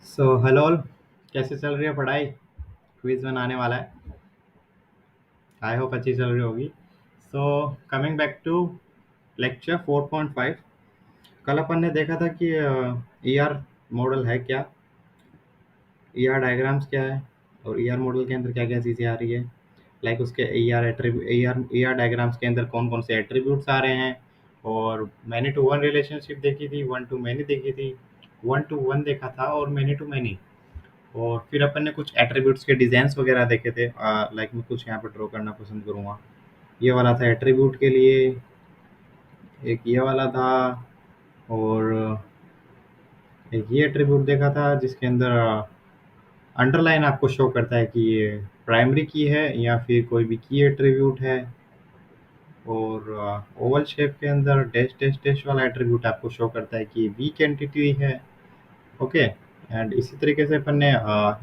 So hello all, कैसे चल रही है पढ़ाई? क्विज बनाने वाला है। आई होप अच्छी चल रही होगी। So coming back to lecture 4.5। कल अपन ने देखा था कि ई आर मॉडल है क्या, ई आर डायग्राम्स क्या है, और ई आर मॉडल के अंदर क्या क्या चीज़ें आ रही है। लाइक उसके E R attribute E R diagrams के अंदर कौन कौन से एट्रीब्यूट्स आ रहे हैं। और मैनी टू वन रिलेशनशिप देखी थी, वन टू मैनी देखी थी, वन टू वन देखा था, और मैनी टू मैनी। और फिर अपन ने कुछ एट्रीब्यूट्स के डिजाइन्स वगैरह देखे थे। लाइक मैं कुछ यहाँ पे ड्रॉ करना पसंद करूँगा। ये वाला था एट्रीब्यूट के लिए, एक ये वाला था, और एक ये एट्रीब्यूट देखा था जिसके अंदर अंडरलाइन आपको शो करता है कि ये प्राइमरी की है या फिर कोई भी की एट्रीब्यूट है। और ओवल शेप के अंदर डैश डैश डैश वाला एट्रीब्यूट आपको शो करता है कि वीक एंटिटी है। ओके। एंड इसी तरीके से अपन ने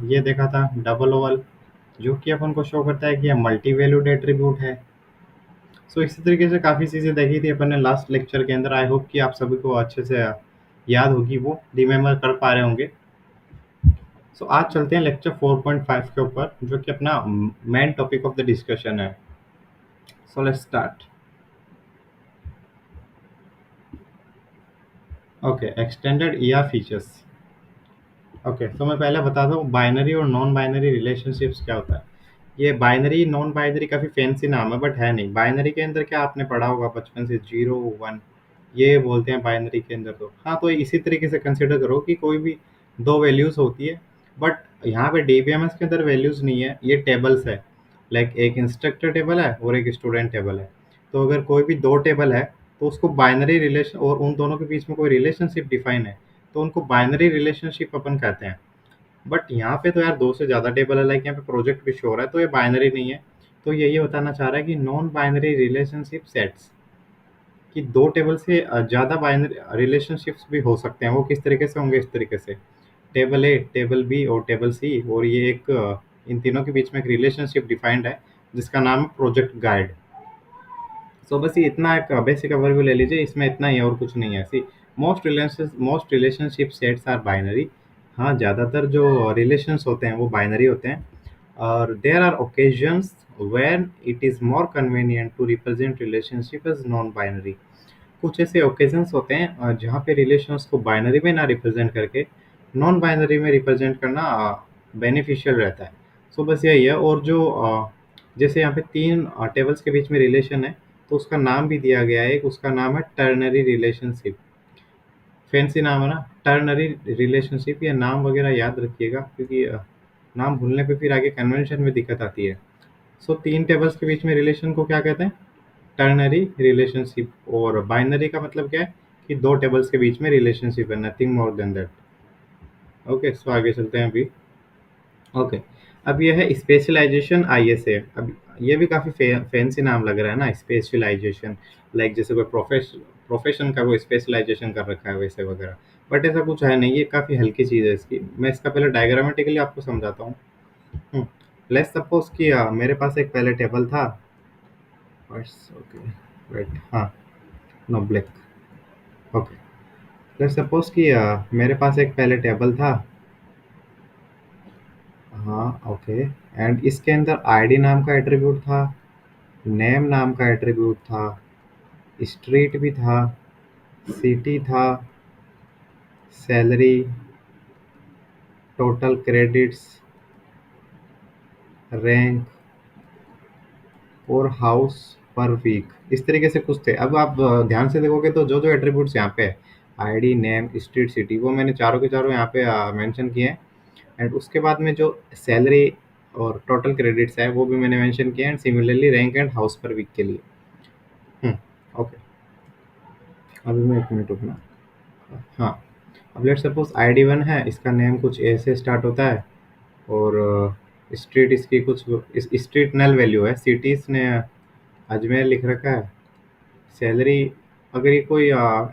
ये देखा था डबल ओवल, जो कि अपन को शो करता है कि ये मल्टी वैल्यूड एट्रीब्यूट है। सो इसी तरीके से काफ़ी चीज़ें देखी थी अपन ने लास्ट लेक्चर के अंदर। आई होप कि आप सभी को अच्छे से याद होगी, वो रिमेम्बर कर पा रहे होंगे। सो आज चलते हैं लेक्चर 4.5 के ऊपर, जो कि अपना main topic of the discussion है। So let's start. Okay, extended ER features. Okay, तो मैं पहले बताता हूँ बाइनरी और नॉन बाइनरी रिलेशनशिप्स क्या होता है। ये बाइनरी नॉन बाइनरी काफ़ी फैंसी नाम है, बट है नहीं। बाइनरी के अंदर क्या आपने पढ़ा होगा बचपन से, जीरो वन, ये बोलते हैं बाइनरी के अंदर। तो हाँ, तो इसी तरीके से कंसिडर करो कि कोई भी दो वैल्यूज़ होती है, बट यहाँ पे डीबीएमएस के अंदर वैल्यूज़ नहीं है, ये टेबल्स है। लाइक एक इंस्ट्रक्टर टेबल है और एक स्टूडेंट टेबल है। तो अगर कोई भी दो टेबल है तो उसको बाइनरी रिलेशन, और उन दोनों के बीच में कोई रिलेशनशिप डिफाइन है तो उनको बाइनरी रिलेशनशिप अपन कहते हैं। बट यहाँ पे तो यार दो से ज़्यादा टेबल है, लाइक यहाँ पे प्रोजेक्ट भी शो हो रहा है, तो ये बाइनरी नहीं है। तो ये बताना चाह रहा है कि नॉन बाइनरी रिलेशनशिप सेट्स, कि दो टेबल से ज़्यादा बाइनरी रिलेशनशिप्स भी हो सकते हैं। वो किस तरीके से होंगे? इस तरीके से, टेबल ए, टेबल बी और टेबल सी, और ये एक इन तीनों के बीच में एक रिलेशनशिप डिफाइंड है जिसका नाम है प्रोजेक्ट गाइड। सो बस ये इतना एक बेसिक ओवरव्यू ले लीजिए, इसमें इतना ही है और कुछ नहीं है। See most relationship sets are binary. हाँ, ज़्यादातर जो रिलेशंस होते हैं वो बाइनरी होते हैं। और there are occasions when it is more convenient to represent relationship as non binary. कुछ ऐसे ओकेजन्स होते हैं जहाँ पे रिलेशंस को बाइनरी में ना रिप्रेजेंट करके नॉन बाइनरी में रिप्रेजेंट करना बेनिफिशियल रहता है। सो बस यही है। और जो जैसे यहाँ पे तीन टेबल्स के बीच में रिलेशन है, तो उसका नाम भी दिया गया है। एक उसका नाम है टर्नरी रिलेशनशिप। फैंसी नाम है ना, टर्नरी रिलेशनशिप। ये नाम वगैरह याद रखिएगा, क्योंकि नाम भूलने पे फिर आगे कन्वेंशन में दिक्कत आती है। सो तीन टेबल्स के बीच में रिलेशन को क्या कहते हैं? Ternary relationship. और बाइनरी का मतलब क्या है? कि दो टेबल्स के बीच में रिलेशनशिप है, nothing more than that. Okay, so आगे चलते हैं अभी। ओके, अब ये है स्पेशलाइजेशन आईएसए। अब ये भी काफ़ी फैंसी नाम लग रहा है ना, स्पेशलाइजेशन। लाइक जैसे कोई प्रोफेशन का कोई स्पेशलाइजेशन कर रखा है वैसे वगैरह। बट ऐसा कुछ है नहीं, ये काफ़ी हल्की चीज़ है इसकी। मैं इसका पहले डायग्रामेटिकली आपको समझाता हूँ। लेट्स सपोज कि मेरे पास एक पहले टेबल था। ओके, वेट, हाँ, no black. Okay, let's suppose कि मेरे पास एक पहले टेबल था। हाँ, ओके। एंड इसके अंदर आईडी नाम का एट्रीब्यूट था, नेम नाम का एट्रीब्यूट था, स्ट्रीट भी था, सिटी था, सैलरी, टोटल क्रेडिट्स, रैंक और हाउस पर वीक। इस तरीके से कुछ थे। अब आप ध्यान से देखोगे तो जो जो एट्रीब्यूट्स यहाँ पे है, आईडी, नेम, स्ट्रीट, सिटी, वो मैंने चारों के चारों यहाँ पे मेंशन किए हैं। एंड उसके बाद में जो सैलरी और टोटल क्रेडिट्स है वो भी मैंने मेंशन किया है। And similarly rank and house पर वीक के लिए। ओके, अभी मैं एक मिनट रुकना। हाँ, अब लेट सपोज आईडी वन है, इसका नेम कुछ ए से स्टार्ट होता है, और स्ट्रीट इसकी कुछ, इस स्ट्रीट नल वैल्यू है, सिटी इसने अजमेर लिख रखा है। सैलरी, अगर ये कोई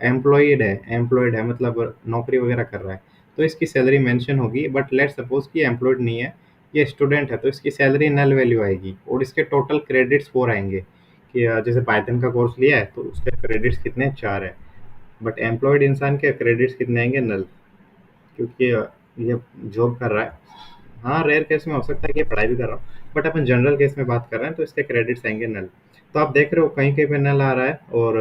एम्प्लॉयड है मतलब नौकरी वगैरह कर रहा है, तो इसकी सैलरी मेंशन होगी। बट लेट सपोज कि एम्प्लॉयड नहीं है, ये स्टूडेंट है, तो इसकी सैलरी नल वैल्यू आएगी और इसके टोटल क्रेडिट्स 4 आएंगे। कि जैसे पाइथन का कोर्स लिया है तो उसके क्रेडिट्स कितने? 4 है। बट एम्प्लॉयड इंसान के क्रेडिट्स कितने आएंगे? नल। क्योंकि ये जॉब कर रहा है। हाँ, रेयर केस में हो सकता है कि ये पढ़ाई भी कर रहा हो, बट अपन जनरल केस में बात कर रहे हैं तो इसके क्रेडिट्स आएंगे नल। तो आप देख रहे हो कहीं कहीं पे नल आ रहा है और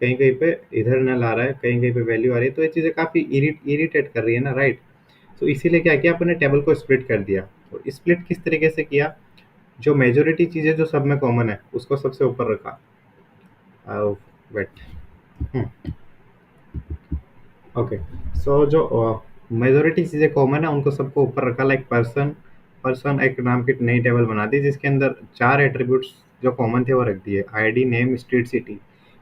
कहीं कहीं पे इधर नल आ रहा है, कहीं कहीं पे वैल्यू आ रही है, तो ये चीज़ें काफ़ी इरिटेट कर रही है ना, राइट। तो इसीलिए क्या किया अपन ने, टेबल को स्प्लिट कर दिया। और स्प्लिट किस तरीके से किया, जो मेजोरिटी चीज़ें जो सब में कॉमन है उसको सबसे ऊपर रखा। वेट। ओके। सो जो मेजोरिटी चीज़ें कॉमन है उनको सबको ऊपर रखा, लाइक पर्सन। पर्सन एक नाम की नई टेबल बना दी जिसके अंदर चार एट्रीब्यूट्स जो कॉमन थे वो रख दिए, आईडी, नेम, स्ट्रीट, सिटी।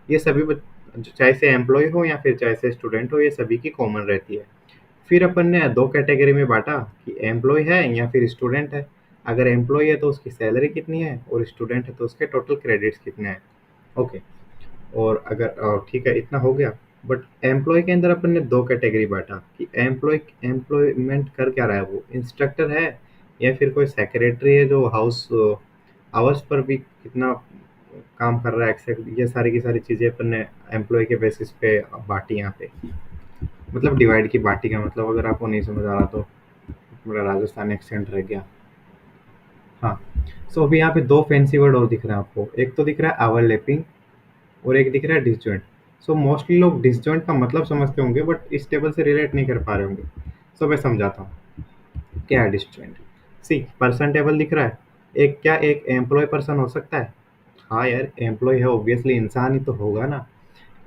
ये सभी चाहे से एम्प्लॉय हो या फिर चाहे से स्टूडेंट हो, ये सभी की कॉमन रहती है। फिर अपन ने दो कैटेगरी में बांटा कि एम्प्लॉय है या फिर स्टूडेंट है। अगर एम्प्लॉय है तो उसकी सैलरी कितनी है, और स्टूडेंट है तो उसके टोटल क्रेडिट्स कितने हैं। ओके। और अगर ठीक है, इतना हो गया। बट एम्प्लॉय के अंदर अपन ने दो कैटेगरी बांटा कि एम्प्लॉयमेंट कर क्या रहा है, वो इंस्ट्रक्टर है या फिर कोई सेक्रेटरी है जो हाउस आवर्स पर भी कितना काम कर रहा है, एक्सेप्ट ये सारी की सारी चीज़ें अपन ने एम्प्लॉय के बेसिस पे बांटी यहाँ पे। मतलब डिवाइड की बाटी का मतलब, अगर आपको नहीं समझ आ रहा तो मेरा राजस्थानी एक्सेंट रह गया। हाँ। सो अभी यहाँ पे दो फैंसी वर्ड और दिख रहे हैं आपको, एक तो दिख रहा है ओवरलैपिंग और एक दिख रहा है डिसजॉइंट। सो मोस्टली लोग डिसजॉइंट का मतलब समझते होंगे बट इस टेबल से रिलेट नहीं कर पा रहे होंगे। सो मैं समझाता हूँ क्या है डिसजॉइंट। सी, पर्सन टेबल दिख रहा है, एक क्या एक एम्प्लॉय पर्सन हो सकता है? हाँ यार, एम्प्लॉय है, ऑब्वियसली इंसान ही तो होगा ना।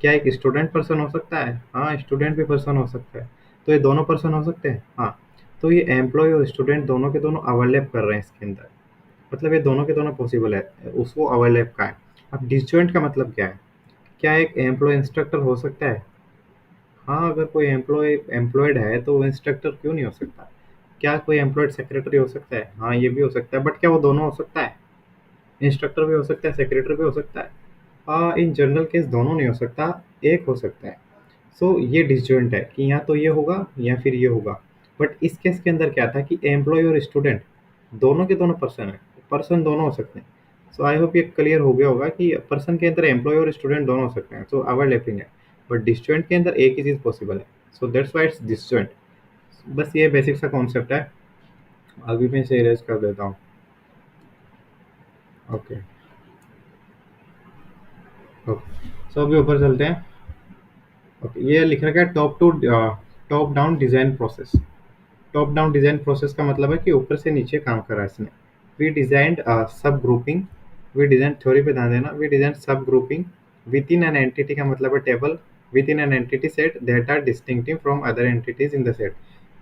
क्या एक स्टूडेंट पर्सन हो सकता है? हाँ, स्टूडेंट भी पर्सन हो सकता है। तो ये दोनों पर्सन हो सकते हैं, हाँ। तो ये एम्प्लॉय और स्टूडेंट दोनों के दोनों ओवरलैप कर रहे हैं इसके अंदर, मतलब ये दोनों के दोनों पॉसिबल है, उसको ओवरलैप का है। अब डिसजॉइंट का मतलब क्या है? क्या एक एम्प्लॉय इंस्ट्रक्टर हो सकता है? हाँ, अगर कोई एम्प्लॉयड है तो वो इंस्ट्रक्टर क्यों नहीं हो सकता? क्या कोई एम्प्लॉयड सेक्रेटरी हो सकता है? हाँ, ये भी हो सकता है, बट क्या वो दोनों हो सकता है? इंस्ट्रक्टर भी हो सकता है, सेक्रेटरी भी हो सकता है। इन जनरल केस दोनों नहीं हो सकता, एक हो सकता है। सो ये डिसजॉइंट है कि या तो ये होगा या फिर ये होगा। बट इस केस के अंदर क्या था कि एम्प्लॉय और स्टूडेंट दोनों के दोनों पर्सन है, पर्सन दोनों हो सकते हैं। सो आई होप ये क्लियर हो गया होगा कि पर्सन के अंदर एम्प्लॉय और स्टूडेंट दोनों हो सकते हैं, सो ओवरलैपिंग है। बट डिसजॉइंट के अंदर एक ही चीज़ पॉसिबल है, so that's why it's disjoint. बस ये बेसिक सा कॉन्सेप्ट है। अभी मैं इसे इरेज कर देता हूँ। ओके। ओके। सो अभी ऊपर चलते हैं। ओके, ये लिख रखा है top down design process. Top down design process का मतलब है कि ऊपर से नीचे काम करा इसने। We designed sub grouping. We design theory पे ध्यान देना, we design sub grouping within an entity का मतलब है table, within an entity set that are distinctive from other entities in the set.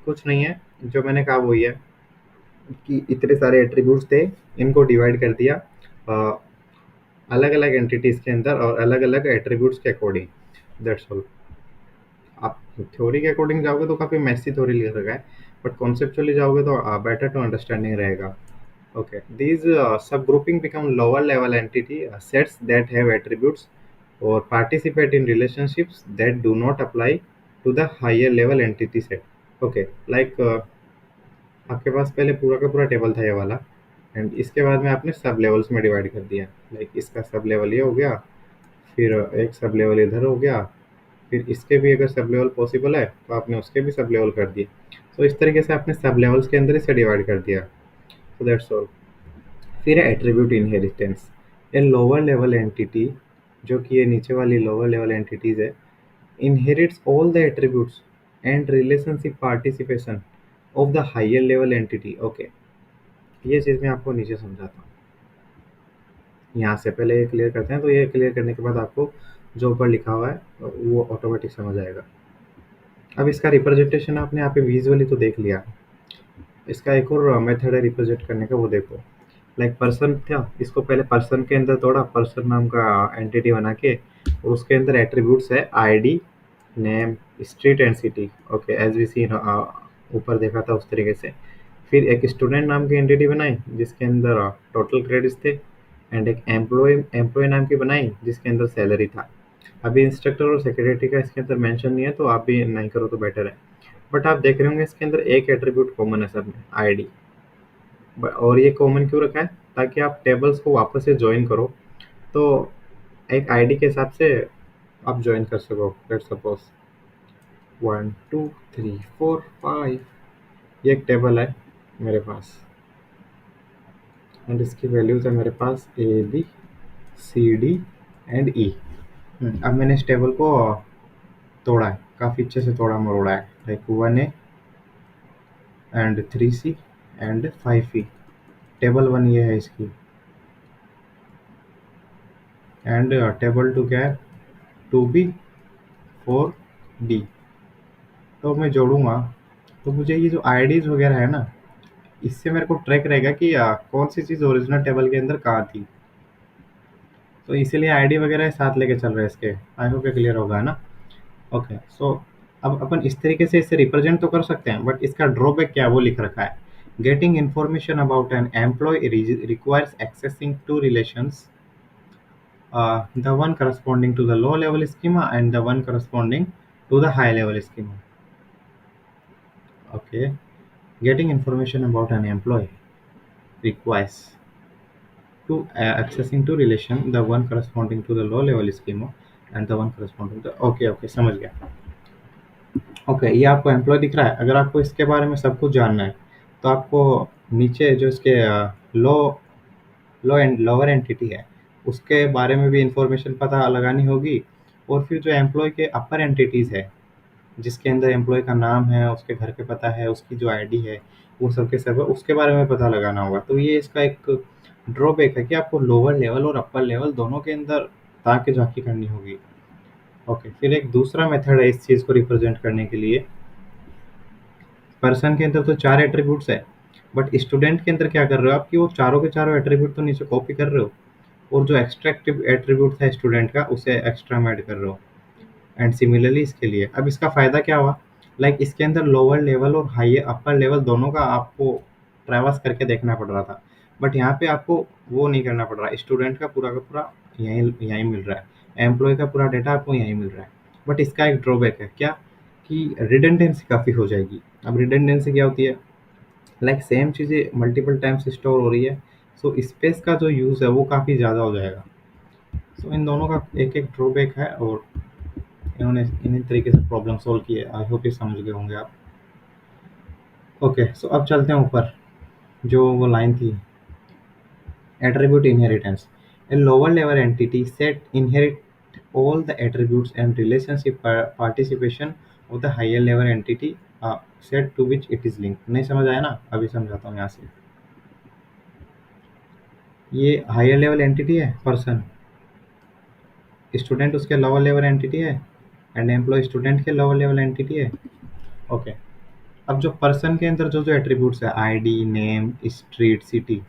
कुछ नहीं है, जो मैंने कहा वही है कि इतने सारे एट्रीब्यूट्स थे, इनको डिवाइड कर दिया अलग अलग एंटिटीज के अंदर और अलग अलग एट्रीब्यूट्स के अकॉर्डिंग। That's all. आप थ्योरी के अकॉर्डिंग जाओगे तो काफ़ी मैसी थ्योरी लिख रखा है, बट कॉन्सेप्चुअली जाओगे तो बेटर टू अंडरस्टैंडिंग रहेगा। Okay, these subgrouping become lower level entity sets that have attributes or participate in relationships that do not apply to the higher level entity set. Okay, like आपके पास पहले पूरा का पूरा table था ये वाला, and इसके बाद में आपने सब लेवल्स में डिवाइड कर दिया। लाइक इसका सब लेवल ये हो गया, फिर एक सब लेवल इधर हो गया, फिर इसके भी अगर सब लेवल पॉसिबल है तो आपने उसके भी सब लेवल कर दिए। तो इस तरीके से आपने सब लेवल्स के अंदर इसे डिवाइड कर दिया। So that's all. फिर है attribute inheritance. A lower level entity, जो कि ये नीचे वाली लोअर लेवल एंटिटीज है, inherits all the attributes and relationship participation of the higher level entity. Okay, ये चीज़ मैं आपको नीचे समझाता हूँ। यहाँ से पहले ये क्लियर करते हैं, तो ये क्लियर करने के बाद आपको जो ऊपर लिखा हुआ है वो ऑटोमेटिक समझ आएगा। अब इसका रिप्रेजेंटेशन आपने यहाँ पे विजुअली तो देख लिया, इसका एक और मेथड है रिप्रेजेंट करने का, वो देखो। लाइक पर्सन था, इसको पहले पर्सन के अंदर तोड़ा, पर्सन नाम का एंटिटी बना के, और उसके अंदर एट्रीब्यूट्स है ID, name, street and city. Okay, as we see ऊपर देखा था उस तरीके से। फिर एक स्टूडेंट नाम की एंटिटी बनाई जिसके अंदर टोटल क्रेडिट्स थे, एंड एक एम्प्लॉय नाम की बनाई जिसके अंदर सैलरी था। अभी इंस्ट्रक्टर और सेक्रेटरी का इसके अंदर मेंशन नहीं है, तो आप भी नहीं करो तो बेटर है। बट आप देख रहे होंगे इसके अंदर एक एट्रीब्यूट कॉमन है सब में, आईडी। और ये कॉमन क्यों रखा है? ताकि आप टेबल्स को वापस से ज्वाइन करो, तो एक आईडी के हिसाब से आप ज्वाइन कर सको। लेट्स सपोज 1 2 3 4 5, ये एक टेबल है मेरे पास, एंड इसकी वैल्यूज है मेरे पास A B C D and E। अब मैंने इस टेबल को तोड़ा है, काफ़ी अच्छे से तोड़ा मरोड़ा है, like 1A and 3C and 5E। Table 1 ये है इसकी, एंड टेबल 2 क्या है, 2B 4D। तो मैं जोड़ूंगा, तो मुझे ये जो आईडीज वगैरह है ना, इससे मेरे को ट्रैक रहेगा कि कौन सी चीज़ ओरिजिनल टेबल के अंदर कहाँ थी। तो इसीलिए आईडी वगैरह साथ लेके चल रहे हैं इसके। आई होप ये क्लियर होगा, है ना। ओके, सो अब अपन इस तरीके से इसे रिप्रेजेंट तो कर सकते हैं, बट इसका ड्रॉबैक क्या है वो लिख रखा है। Getting information about an employee requires accessing to relations, the one corresponding to the low level schema and the one corresponding to the high level schema. Okay, getting information about an employee requires to accessing to relation, the one corresponding to the low level schema and the one corresponding to, okay समझ गया। Okay, ये आपको employ दिख रहा है। अगर आपको इसके बारे में सब कुछ जानना है, तो आपको नीचे जो इसके लो लो एंड लोअर एंटिटी है, उसके बारे में भी इंफॉर्मेशन पता लगानी होगी। और फिर जो एम्प्लॉय के अपर एंटिटीज़ है, जिसके अंदर एम्प्लॉय का नाम है, उसके घर पे पता है, उसकी जो आईडी है, वो सब के सब है, उसके बारे में पता लगाना होगा। तो ये इसका एक ड्रॉबैक है कि आपको लोअर लेवल और अपर लेवल दोनों के अंदर ताक झांकी करनी होगी। ओके, फिर एक दूसरा मेथड है इस चीज़ को रिप्रेजेंट करने के लिए। पर्सन के अंदर तो 4 एट्रीब्यूट्स है, बट स्टूडेंट के अंदर क्या कर रहे हो आप कि वो चारों के चारों एट्रीब्यूट तो नीचे कॉपी कर रहे हो, और जो एक्सट्रैक्टिव एट्रीब्यूट है स्टूडेंट का, उसे एक्स्ट्रा में ऐड कर रहे हो। एंड सिमिलरली इसके लिए अब इसका फ़ायदा क्या हुआ, लाइक इसके अंदर लोअर लेवल और हाई अपर लेवल दोनों का आपको ट्रैवर्स करके देखना पड़ रहा था, बट यहाँ पे आपको वो नहीं करना पड़ रहा। स्टूडेंट का पूरा यहीं यहीं मिल रहा है, एम्प्लॉय का पूरा डेटा आपको यहीं मिल रहा है। बट इसका एक ड्रॉबैक है क्या, कि रिडंडेंसी काफ़ी हो जाएगी। अब रिडंडेंसी क्या होती है, लाइक सेम चीज़ें मल्टीपल टाइम्स स्टोर हो रही है, सो स्पेस का जो यूज़ है वो काफ़ी ज़्यादा हो जाएगा। सो इन दोनों का एक एक ड्रॉबैक है, और इन्होंने इन्हीं तरीके से प्रॉब्लम सॉल्व की है। आई होप ये समझ गए होंगे आप। ओके, सो अब चलते हैं ऊपर, जो वो लाइन थी, attribute inheritance. A lower level entity set inherit all the attributes and relationship participation of the higher level entity set to which it is linked. नहीं समझ आया ना, अभी समझाता हूँ यहाँ से। ये हायर लेवल एंटिटी है पर्सन, स्टूडेंट उसके लोअर लेवल एंटिटी है, एंड एम्प्लॉय स्टूडेंट के लोअर लेवल एंटिटी है। ओके, अब जो पर्सन के अंदर जो जो एट्रीब्यूट्स है, आईडी, नेम, स्ट्रीट, सिटी,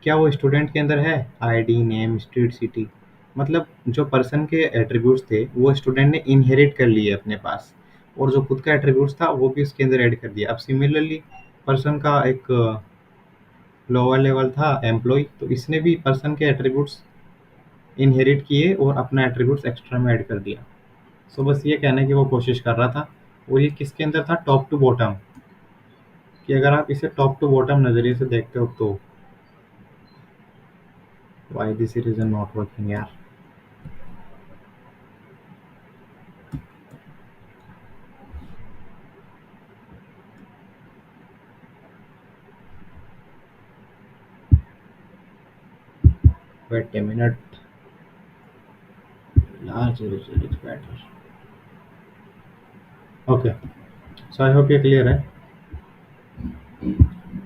क्या वो स्टूडेंट के अंदर है? आईडी, नेम, स्ट्रीट, सिटी, मतलब जो पर्सन के एट्रीब्यूट्स थे वो स्टूडेंट ने इनहेरिट कर लिए अपने पास, और जो खुद का एट्रीब्यूट्स था वो भी उसके अंदर ऐड कर दिया। अब सिमिलरली पर्सन का एक लोअर लेवल था एम्प्लॉय, तो इसने भी पर्सन के एट्रीब्यूट्स इनहेरिट किए और अपना एट्रीब्यूट्स एक्स्ट्रा में ऐड कर दिया। सो बस ये कहने की वो कोशिश कर रहा था, और ये किसके अंदर था, टॉप टू बॉटम, कि अगर आप इसे टॉप टू बॉटम नज़रिए से देखते हो तो। Why this reason not working यार। Wait a minute, large is better. Okay, so I hope ये क्लियर है।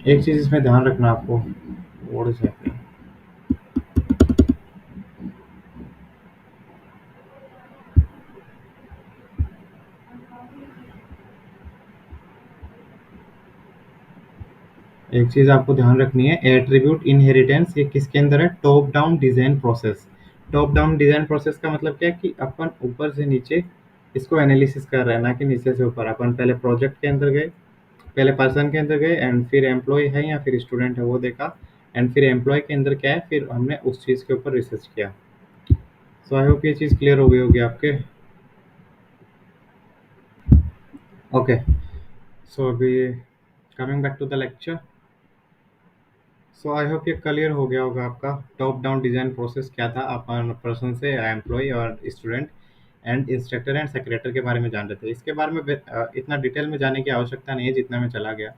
एक चीज़ इसमें ध्यान रखना आपको, व्हाट इज हैपनिंग। एक चीज़ आपको ध्यान रखनी है, एट्रीब्यूट इनहेरिटेंस ये किसके अंदर है, top down design process. Top down design process का मतलब क्या है, कि अपन ऊपर से नीचे इसको एनालिसिस कर रहे हैं, ना कि नीचे से ऊपर। अपन पहले प्रोजेक्ट के अंदर गए, पहले पर्सन के अंदर गए, एंड फिर एम्प्लॉय है या फिर स्टूडेंट है वो देखा, एंड फिर एम्प्लॉय के अंदर क्या है, फिर हमने उस चीज़ के ऊपर रिसर्च किया। सो आई होप ये चीज़ क्लियर हो गई होगी आपके। ओके, सो अभी coming back to the lecture. So I hope ये क्लियर हो गया होगा आपका, टॉप डाउन डिज़ाइन प्रोसेस क्या था। अपन पर्सन से एम्प्लॉय और student and instructor and secretary के बारे में जान रहे थे। इसके बारे में इतना डिटेल में जाने की आवश्यकता नहीं है जितना मैं चला गया,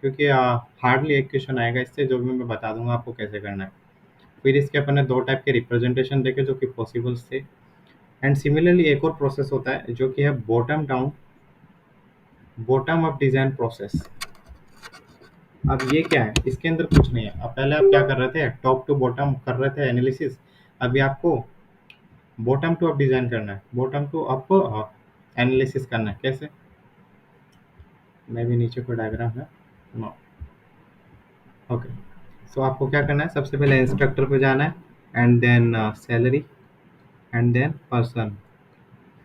क्योंकि हार्डली एक क्वेश्चन आएगा इससे, जो भी मैं बता दूंगा आपको कैसे करना है। फिर इसके अपन ने दो टाइप के रिप्रेजेंटेशन देखे जो कि पॉसिबल्स थे। एंड सिमिलरली एक और प्रोसेस होता है जो कि है बॉटम अप डिजाइन प्रोसेस। अब ये क्या है, इसके अंदर कुछ नहीं है। अब पहले आप क्या कर रहे थे, टॉप टू बॉटम कर रहे थे एनालिसिस। अभी आपको बॉटम टू अप डिजाइन करना है, बॉटम टू अप एनालिसिस करना है। कैसे, मैं भी नीचे कोई डायग्राम है, नो, ओके। सो आपको क्या करना है, सबसे पहले इंस्ट्रक्टर पे जाना है, and then salary, and then person.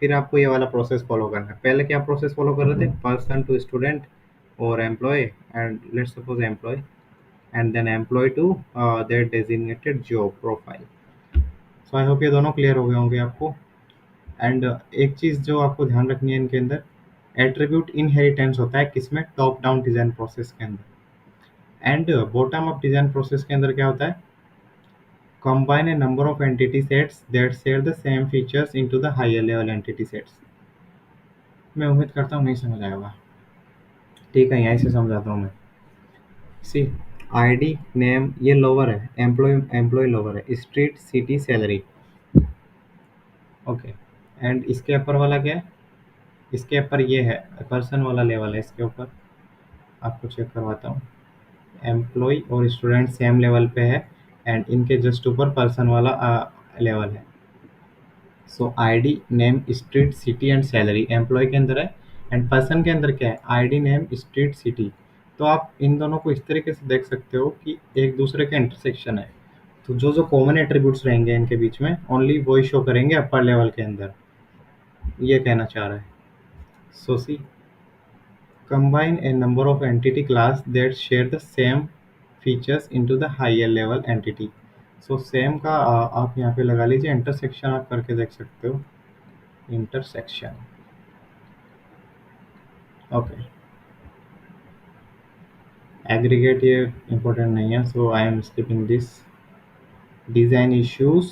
फिर आपको ये वाला प्रोसेस फॉलो करना है। पहले क्या प्रोसेस फॉलो कर रहे थे, पर्सन टू स्टूडेंट और employee, and let's suppose employee, and then employee to their designated job profile. So I hope ये दोनों क्लियर हो गए होंगे आपको। एंड एक चीज़ जो आपको ध्यान रखनी है इनके अंदर, एट्रीब्यूट इनहेरिटेंस होता है किसमें, टॉप डाउन डिजाइन प्रोसेस के अंदर। And bottom up design process के अंदर क्या होता है, combine a number of entity sets that share the same features into the higher level entity sets। मैं उम्मीद करता हूँ नहीं समझ आया होगा, ठीक है, यहीं से समझाता हूँ मैं। सी, आईडी नेम ये लोअर है, एम्प्लॉय लोअर है, street city salary, okay. And इसके ऊपर वाला क्या है, इसके ऊपर ये है पर्सन वाला लेवल है। इसके ऊपर आपको चेक करवाता हूँ, एम्प्लॉय और स्टूडेंट सेम लेवल पे है, एंड इनके जस्ट ऊपर पर्सन वाला लेवल है। So ID name street city and salary employee के अंदर है, एंड पर्सन के अंदर क्या है, आईडी नेम स्ट्रीट सिटी। तो आप इन दोनों को इस तरीके से देख सकते हो कि एक दूसरे के इंटरसेक्शन है। तो जो जो कॉमन एट्रीब्यूट्स रहेंगे इनके बीच में ओनली वही शो करेंगे अपर लेवल के अंदर, ये कहना चाह रहा है। सो सी, combine a number of entity class that share the same features into the higher level entity। So same का आप यहाँ पे लगा लीजिए, इंटरसेक्शन आप करके देख सकते हो, इंटरसेक्शन, ओके। एग्रीगेट ये इम्पोर्टेंट नहीं है, so I am skipping this. Design issues,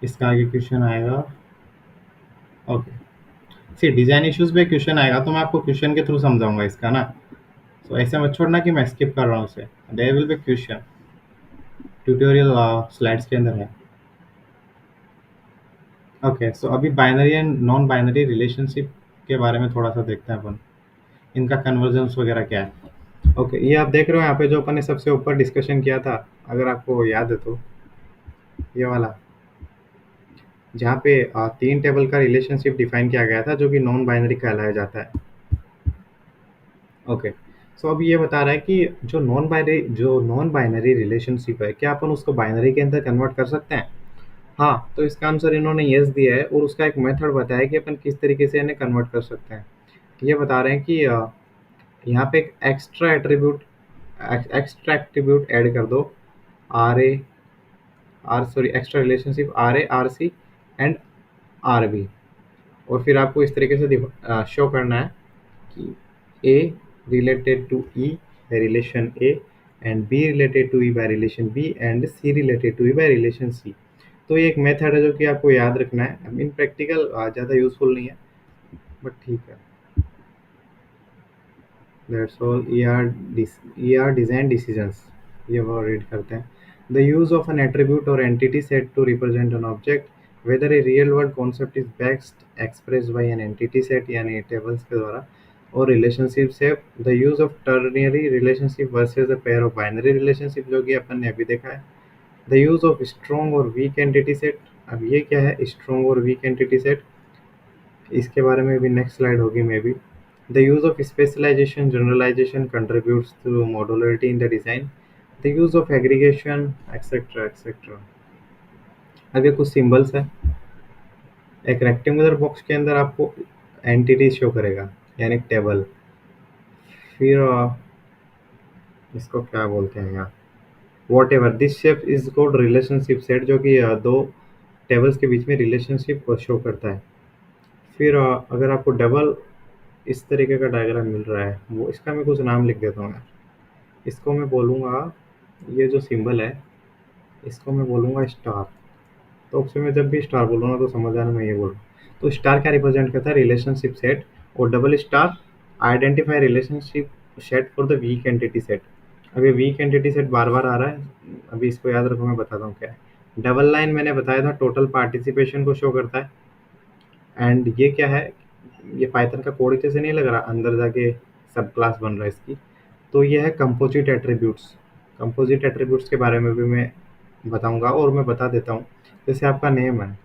इसका आगे क्वेश्चन आएगा, ओके। सी, डिजाइन इश्यूज पे क्वेश्चन आएगा तो मैं आपको क्वेश्चन के थ्रू समझाऊंगा इसका ना। सो ऐसे मत छोड़ना कि मैं स्किप कर रहा हूँ उसे, there will be question, tutorial slides के अंदर है। ओके, सो अभी binary and non binary relationship के बारे में थोड़ा सा देखते हैं अपन, इनका कन्वर्जेंस वगैरह क्या है। ओके, ये आप देख रहे हो यहाँ पे जो अपन ने सबसे ऊपर डिस्कशन किया था, अगर आपको याद है तो, ये वाला, जहाँ पे तीन टेबल का रिलेशनशिप डिफाइन किया गया था जो कि नॉन बाइनरी कहलाया जाता है। ओके, सो अब ये बता रहा है कि जो नॉन बाइनरी रिलेशनशिप है, क्या अपन उसको बाइनरी के अंदर कन्वर्ट कर सकते हैं। हाँ, तो इसका आंसर इन्होंने यस दिया है, और उसका एक मेथड बताया कि अपन किस तरीके से इन्हें कन्वर्ट कर सकते हैं। ये बता रहे हैं कि यहाँ पे एक एक्स्ट्रा एट्रीब्यूट ऐड कर दो, R A R sorry extra relationship R A R C and R B. और फिर आपको इस तरीके से शो करना है कि A related to E by relation A, and B related to E by relation B, and C related to E by relation C. तो ये एक मेथड है जो कि आपको याद रखना है। इन प्रैक्टिकल ज़्यादा यूजफुल नहीं है, बट ठीक है। That's all. E R design decisions, ये वो रीड करते हैं। The use of an attribute और entity set to represent an object whether a real world concept is best express by an entity set, यानी tables के द्वारा, और relationship से the use of ternary relationship versus a pair of binary relationship, जो कि अपन ने अभी देखा है। द यूज़ ऑफ स्ट्रॉन्ग और वीक एंटिटी सेट, अब ये क्या है स्ट्रॉन्ग और वीक एंटिटी सेट, इसके बारे में भी नेक्स्ट स्लाइड होगी maybe. The use of specialisation generalisation contributes to modularity in the design. The use of aggregation etcetera etcetera. अब ये कुछ सिंबल्स है, एक रेक्टेंगुलर बॉक्स के अंदर आपको एंटिटी शो करेगा, यानी टेबल। फिर इसको क्या बोलते हैं यार, what ever this shape is called relationship set, जो कि दो टेबल्स के बीच में रिलेशनशिप को शो करता है। फिर अगर आपको डबल इस तरीके का डायग्राम मिल रहा है, वो इसका मैं कुछ नाम लिख देता हूँ यार। इसको मैं बोलूँगा, ये जो सिंबल है इसको मैं बोलूँगा स्टार। तो उससे मैं जब भी स्टार बोलूँगा तो समझ आना मैं ये बोल रहा हूँ। तो स्टार क्या रिप्रेजेंट करता है, रिलेशनशिप सेट, और double star identify relationship set for the weak entity set. अब ये वीक एंटिटी सेट बार बार आ रहा है, अभी इसको याद रखो, मैं बताता हूँ क्या है। डबल लाइन मैंने बताया था टोटल पार्टिसिपेशन को शो करता है। एंड ये क्या है, ये पाइथन का कोड जैसे नहीं लग रहा, अंदर जाके सब क्लास बन रहा है इसकी। तो ये है कंपोजिट एट्रीब्यूट्स। कंपोजिट एट्रीब्यूट्स के बारे में भी मैं बताऊंगा, और मैं बता देता हूँ। जैसे आपका नेम है,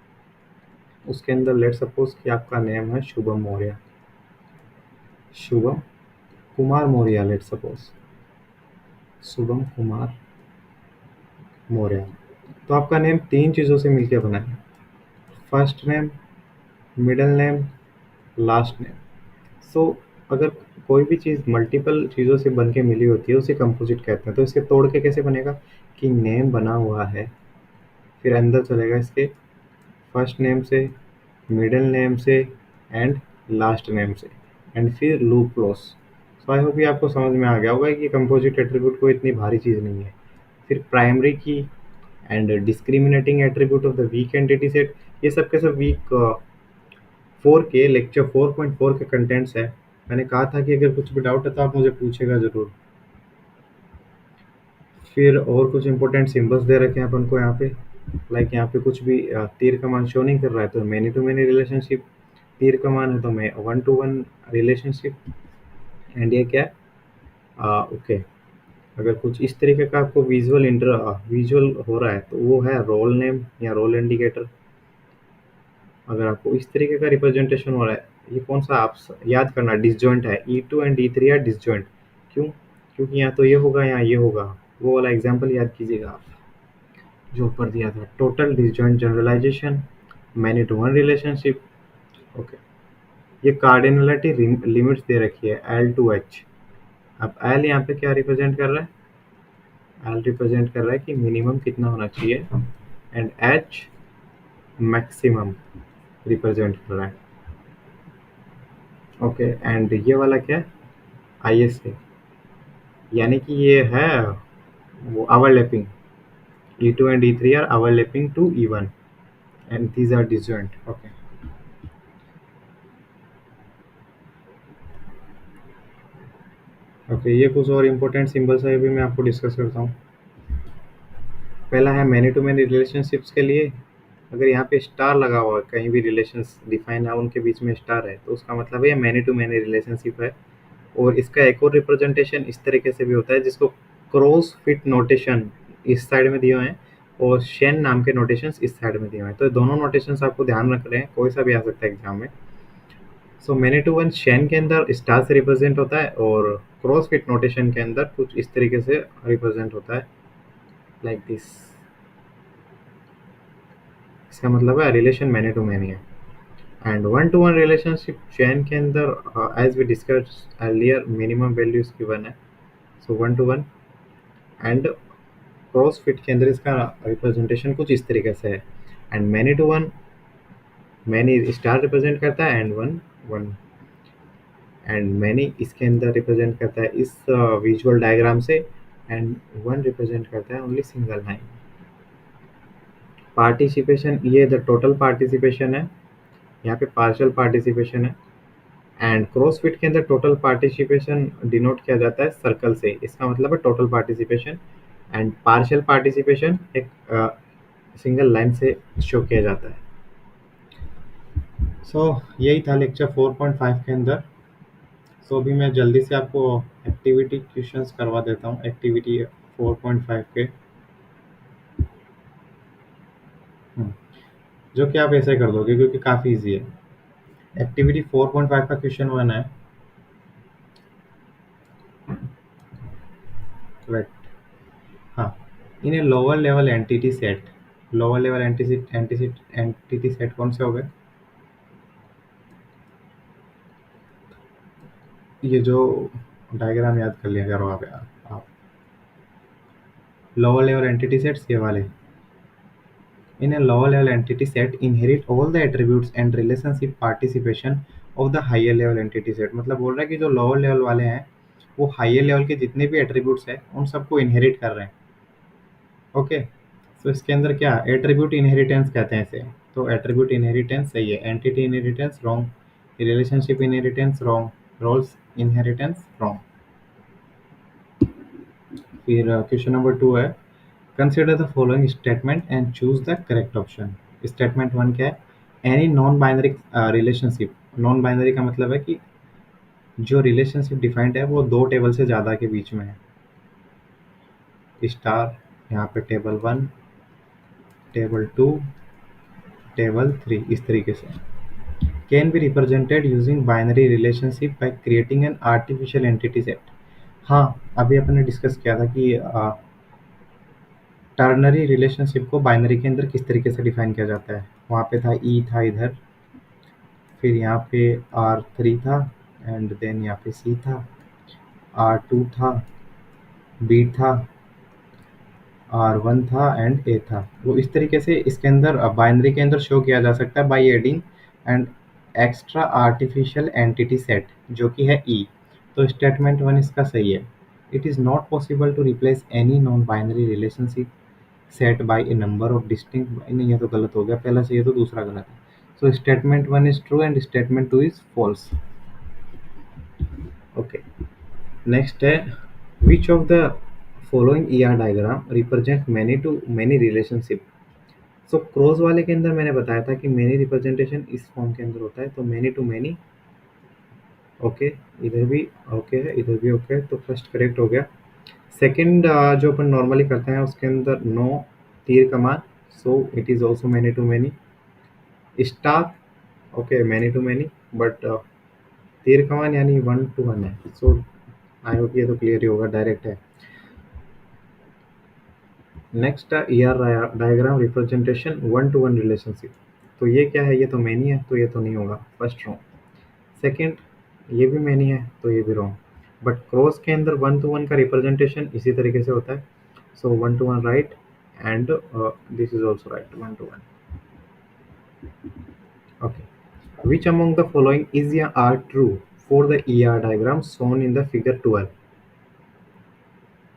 उसके अंदर लेट सपोज कि आपका नेम है शुभम मौर्य, शुभम कुमार मौर्य, लेट सपोज शुभम कुमार मौर्य। तो आपका नेम तीन चीज़ों से मिलकर बना है, first name, middle name, last name. So अगर कोई भी चीज़ मल्टीपल चीज़ों से बन के मिली होती है उसे कंपोजिट कहते हैं। तो इसे तोड़ के कैसे बनेगा कि नेम बना हुआ है, फिर अंदर चलेगा इसके फर्स्ट नेम से, मिडिल नेम से, एंड लास्ट नेम से, एंड फिर loop close. So I hope ये आपको समझ में आ गया होगा कि कंपोजिट एट्रीब्यूट कोई इतनी भारी चीज़ नहीं है। फिर प्राइमरी की and discriminating attribute of the weak entity set, ये सब के सब वीक 4 के लेक्चर 4.4 के कंटेंट्स है। मैंने कहा था कि अगर कुछ भी डाउट है तो आप मुझे पूछेगा ज़रूर। फिर और कुछ इंपॉर्टेंट सिंबल्स दे रखे हैं अपन को यहाँ पे, लाइक यहाँ पे कुछ भी तीर का मान शो नहीं कर रहा है तो मैनी टू मैनी रिलेशनशिप, तीर का मान है तो मैं one to one relationship. And ये क्या है, ओके, अगर कुछ इस तरीके का आपको विजुअल हो रहा है तो वो है रोल नेम या रोल इंडिकेटर। अगर आपको इस तरीके का रिप्रेजेंटेशन हो रहा है, ये कौन सा आप याद करना, डिसजॉइंट है, E2 and E3 are disjoint. क्यों? क्योंकि यहाँ तो ये होगा, यहाँ ये होगा। वो वाला एग्जांपल याद कीजिएगा आप जो ऊपर दिया था, total disjoint generalisation, many to one relationship. Okay, ये कार्डिनलिटी लिमिट्स दे रखी है L to H। अब L यहाँ पे क्या रिप्रेजेंट कर रहा है? L रिप्रेजेंट कर रहा है कि मिनिमम कितना होना चाहिए, एंड H मैक्सिमम रिप्रेजेंट कर रहा है। ओके, एंड ये वाला क्या है? ISA, यानी कि ये है वो overlapping, E2 and E3 are overlapping to E1 and these are disjoint. Okay. Okay, ये कुछ और इम्पोर्टेंट सिंबल्स है, भी मैं आपको डिस्कस करता हूँ। पहला है मैनी टू मैनी रिलेशनशिप्स के लिए, अगर यहाँ पे स्टार लगा हुआ है, कहीं भी रिलेशंस डिफाइन है उनके बीच में स्टार है, तो उसका मतलब है ये मैनी टू मैनी रिलेशनशिप है। और इसका एक और रिप्रेजेंटेशन इस तरीके से भी होता है जिसको क्रॉस फिट नोटेशन इस साइड में दिए हुए हैं, और शेन नाम के नोटेशंस इस साइड में दिए हुए हैं। तो दोनों नोटेशंस आपको ध्यान रख रहे हैं, कोई सा भी आ सकता है एग्जाम में। सो मैनी टू वन शेन के अंदर स्टार से रिप्रेजेंट होता है, और क्रॉस फिट नोटेशन के अंदर कुछ इस तरीके से रिप्रेजेंट होता है, लाइक दिस। इसका मतलब है रिलेशन मैनी टू मैनी है। And one to one relationship Chen के अंदर as we discuss earlier minimum values given है, so one to one. And crow's foot के अंदर इसका रिप्रेजेंटेशन कुछ इस तरीके से है। And many to one, many star represent करता है, and one one, and many इसके अंदर रिप्रेजेंट करता है इस विजुअल डायग्राम से, एंड वन रिप्रेजेंट करता है ओनली सिंगल लाइन। पार्टिसिपेशन, ये द टोटल पार्टिसिपेशन है, यहाँ पे पार्शियल पार्टिसिपेशन है। एंड क्रॉस फिट के अंदर टोटल पार्टिसिपेशन डिनोट किया जाता है सर्कल से, इसका मतलब है total participation. And partial participation एक सिंगल लाइन से शो किया जाता है। सो यही था लेक्चर 4.5 के अंदर। सो अभी मैं जल्दी से आपको एक्टिविटी क्वेश्चंस करवा देता हूँ, एक्टिविटी 4.5 के। जो कि आप ऐसे कर दोगे क्योंकि काफ़ी इजी है। एक्टिविटी 4.5 का क्वेश्चन 1 है, राइट, हाँ, in a lower level entity set, lower level entity set कौन से हो गए? ये जो डायग्राम याद कर लिया करो आप लोअर लेवल एंटिटी सेट्स ये वाले। In a lower level entity set, inherit all the attributes and relationship participation of the higher level entity set। मतलब बोल रहा है कि जो लोअर लेवल वाले हैं वो हायर लेवल के जितने भी एट्रीब्यूट्स हैं उन सबको इनहेरिट कर रहे हैं। ओके, तो इसके अंदर क्या एट्रीब्यूट इनहेरिटेंस कहते हैं इसे। तो एट्रीब्यूट इनहेरिटेंस सही है, entity inheritance wrong, relationship inheritance wrong, roles inheritance from. फिर क्वेश्चन नंबर 2 है, consider the following statement and choose the correct option. Statement 1 क्या है, any non binary relationship. Non binary का मतलब है कि जो रिलेशनशिप डिफाइंड है वो दो टेबल से ज़्यादा के बीच में है। स्टार, यहाँ पे टेबल 1, टेबल 2, टेबल 3, इस तरीके से can be represented using binary relationship by creating an artificial entity set. हाँ, अभी अपन ने डिस्कस किया था कि टर्नरी रिलेशनशिप को बाइनरी के अंदर किस तरीके से डिफाइन किया जाता है। वहाँ पे था ई था इधर, फिर यहाँ पे R3 था, एंड देन यहाँ पे C था, R2 था, B था, R1 था एंड A था। वो इस तरीके से इसके अंदर बाइनरी के अंदर शो किया जा सकता है by adding and extra artificial entity set, जो कि है E। तो स्टेटमेंट 1 इसका सही है। It is not possible to replace any non binary relationship set by a number of distinct. नहीं, ये तो गलत हो गया, पहला सही है तो दूसरा गलत है। So statement 1 is true and statement 2 is false. Okay, next है, which of the following ER diagram represent many to many relationship. So cross वाले के अंदर मैंने बताया था कि मैनी रिप्रेजेंटेशन इस फॉर्म के अंदर होता है, तो मैनी टू मैनी। ओके, इधर भी ओके है, इधर भी ओके है, तो फर्स्ट करेक्ट हो गया। सेकंड जो अपन नॉर्मली करते हैं उसके अंदर नो तीर कमान, so it is also many to many. Star, okay many to many, but तीर कमान यानी 1 to 1 है। सो आई होप ये तो क्लियर ही होगा, डायरेक्ट है। Next ER diagram representation 1 to 1 relationship. तो ये क्या है, ये तो मैनी है, तो ये तो नहीं होगा, फर्स्ट रॉन्ग। सेकंड, ये भी मैनी है, तो ये भी रॉन्ग। बट क्रॉस के अंदर 1 to 1 का रिप्रेजेंटेशन इसी तरीके से होता है, सो 1 to 1 right, and this is also right, 1 to 1। Okay. Which among the following is a are true for the ER diagram shown in the figure 12?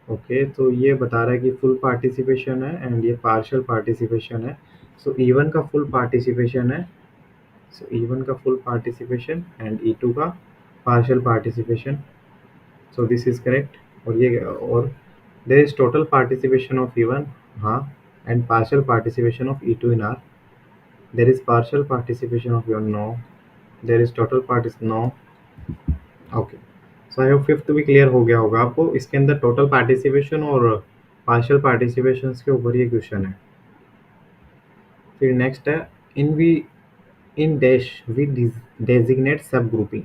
Okay, तो ये बता रहा है कि फुल पार्टिसिपेशन है एंड ये पार्शियल पार्टिसिपेशन है। सो E1 का फुल पार्टिसिपेशन है, सो E1 का फुल पार्टिसिपेशन एंड E2 का partial participation, so this is correct. और ये और there is total participation of E1, हाँ, and partial participation of E2 in R। There is partial participation of E1, no. There is total पार्टिस, no. Okay, so I hope fifth भी clear हो गया होगा आपको। इसके अंदर टोटल पार्टिसिपेशन और पार्शियल पार्टिसिपेशन के ऊपर ये क्वेश्चन है। फिर नेक्स्ट है, in V in dash we designate सब ग्रुपिंग।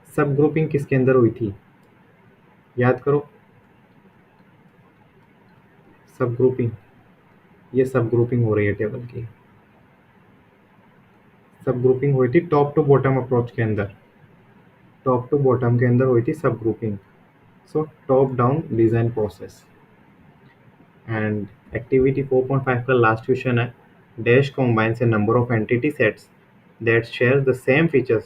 सब ग्रुपिंग किसके अंदर हुई थी, याद करो। सब ग्रुपिंग, ये सब ग्रुपिंग हो रही है टेबल की। सब ग्रुपिंग हुई थी टॉप टू बॉटम अप्रोच के अंदर, टॉप टू बॉटम के अंदर हुई थी सब grouping. So top down design process. And activity 4.5 का लास्ट क्वेश्चन है, dash combines a number of entity sets that share the same features.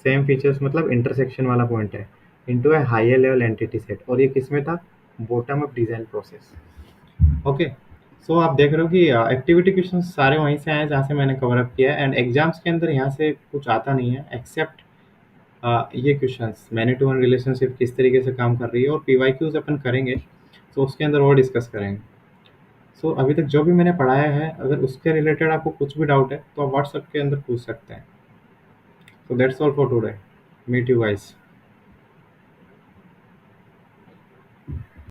Same features मतलब इंटरसेक्शन वाला पॉइंट है, into a higher level entity set. और ये किस में था, bottom up design process. Okay, so आप देख रहे हो कि एक्टिविटी क्वेश्चन सारे वहीं से आए हैं जहाँ से मैंने कवर अप किया है, एंड एग्जाम्स के अंदर यहाँ से कुछ आता नहीं है एक्सेप्ट ये questions many to one relationship किस तरीके से काम कर रही है, और पीवाईक्यूज अपन करेंगे तो उसके अंदर और डिस्कस करेंगे। सो अभी तक जो भी मैंने पढ़ाया है, अगर उसके रिलेटेड आपको कुछ भी डाउट है तो आप व्हाट्सएप के अंदर पूछ सकते हैं। So that's all for today, meet you guys.